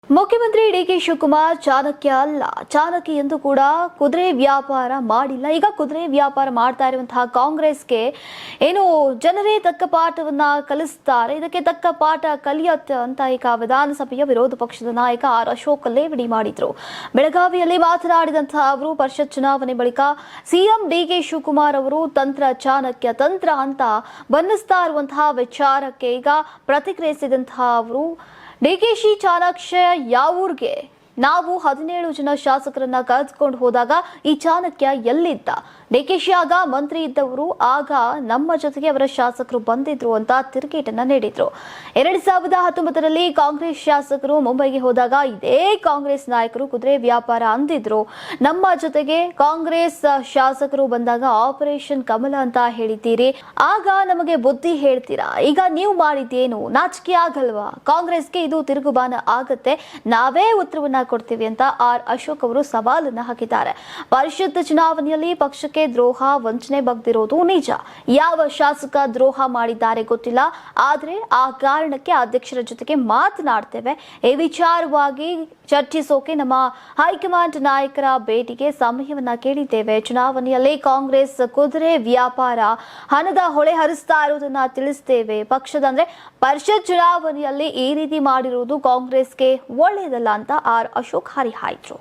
ಮುಖ್ಯಮಂತ್ರಿ ಡಿಕೆ ಶಿವಕುಮಾರ್ ಚಾಣಕ್ಯ ಅಲ್ಲ, ಚಾಣಕ್ಯ ಎಂದು ಕೂಡ ಕುದುರೆ ವ್ಯಾಪಾರ ಮಾಡಿಲ್ಲ. ಈಗ ಕುದುರೆ ವ್ಯಾಪಾರ ಮಾಡ್ತಾ ಇರುವಂತಹ ಕಾಂಗ್ರೆಸ್ಗೆ ಏನು ಜನರೇ ತಕ್ಕ ಪಾಠವನ್ನ ಕಲಿಸ್ತಾರೆ, ಇದಕ್ಕೆ ತಕ್ಕ ಪಾಠ ಕಲಿಯತ್ತೆ ಅಂತ ಈಗ ವಿಧಾನಸಭೆಯ ವಿರೋಧ ಪಕ್ಷದ ನಾಯಕ ಆರ್ ಅಶೋಕ್ ಲೇವಡಿ ಮಾಡಿದ್ರು. ಬೆಳಗಾವಿಯಲ್ಲಿ ಮಾತನಾಡಿದಂತಹ ಅವರು ಪರಿಷತ್ ಚುನಾವಣೆ ಬಳಿಕ ಸಿಎಂ ಡಿಕೆ ಶಿವಕುಮಾರ್ ಅವರು ತಂತ್ರ ಚಾಣಕ್ಯ ತಂತ್ರ ಅಂತ ಬಣ್ಣಿಸ್ತಾ ಇರುವಂತಹ ವಿಚಾರಕ್ಕೆ ಈಗ ಪ್ರತಿಕ್ರಿಯಿಸಿದಂತಹ ಅವರು ಡಿಕೆಶಿ ಚಾಣಕ್ಯ ಯಾವೂರ್ಗೆ ನಾವು 17 ಜನ ಶಾಸಕರನ್ನ ಕರೆದುಕೊಂಡು ಹೋದಾಗ ಈ ಚಾಣಕ್ಯ ಎಲ್ಲಿದ್ದ? ಡಿಕೆಶಿ ಆಗ ಮಂತ್ರಿ ಇದ್ದವರು, ಆಗ ನಮ್ಮ ಜೊತೆಗೆ ಅವರ ಶಾಸಕರು ಬಂದಿದ್ರು ಅಂತ ತಿರುಗೇಟನ್ನ ನೀಡಿದ್ರು. 2019ರಲ್ಲಿ ಕಾಂಗ್ರೆಸ್ ಶಾಸಕರು ಮುಂಬೈಗೆ ಹೋದಾಗ ಇದೇ ಕಾಂಗ್ರೆಸ್ ನಾಯಕರು ಕುದುರೆ ವ್ಯಾಪಾರ ಅಂದಿದ್ರು. ನಮ್ಮ ಜೊತೆಗೆ ಕಾಂಗ್ರೆಸ್ ಶಾಸಕರು ಬಂದಾಗ ಆಪರೇಷನ್ ಕಮಲ ಅಂತ ಹೇಳಿದ್ದೀರಿ, ಆಗ ನಮಗೆ ಬುದ್ಧಿ ಹೇಳ್ತೀರಾ? ಈಗ ನೀವು ಮಾಡಿದ್ದೇನು? ನಾಚಿಕೆ ಆಗಲ್ವಾ? ಕಾಂಗ್ರೆಸ್ಗೆ ಇದು ತಿರುಗುಬಾನ ಆಗತ್ತೆ, ನಾವೇ ಉತ್ತರವನ್ನ ಕೊಡ್ತೀವಿ ಅಂತ ಆರ್ ಅಶೋಕ್ ಅವರು ಸವಾಲನ್ನ ಹಾಕಿದ್ದಾರೆ. ಪರಿಷತ್ ಚುನಾವಣೆಯಲ್ಲಿ ಪಕ್ಷಕ್ಕೆ ದ್ರೋಹ ವಂಚನೆ ಬಗ್ದಿರೋದು ನಿಜ. ಯಾವ ಶಾಸಕ ದ್ರೋಹ ಮಾಡಿದ್ದಾರೆ ಗೊತ್ತಿಲ್ಲ, ಆದ್ರೆ ಆ ಕಾರಣಕ್ಕೆ ಅಧ್ಯಕ್ಷರ ಜೊತೆಗೆ ಮಾತನಾಡ್ತೇವೆ. ಈ ವಿಚಾರವಾಗಿ ಚರ್ಚಿಸೋಕೆ ನಮ್ಮ ಹೈಕಮಾಂಡ್ ನಾಯಕರ ಭೇಟಿಗೆ ಸಮಯವನ್ನ ಕೇಳಿದ್ದೇವೆ. ಚುನಾವಣೆಯಲ್ಲಿ ಕಾಂಗ್ರೆಸ್ ಕುದುರೆ ವ್ಯಾಪಾರ ಹಣದ ಹೊಳೆ ಹರಿಸ್ತಾ ಇರೋದನ್ನ ತಿಳಿಸ್ತೇವೆ. ಪಕ್ಷದ ಅಂದ್ರೆ ಪರಿಷತ್ ಚುನಾವಣೆಯಲ್ಲಿ ಈ ರೀತಿ ಮಾಡಿರುವುದು ಕಾಂಗ್ರೆಸ್ಗೆ ಒಳ್ಳೆಯದಲ್ಲ ಅಂತ ಆರ್ ಅಶೋಕ್ ಹರಿಹಾಯ್ದ್ರು.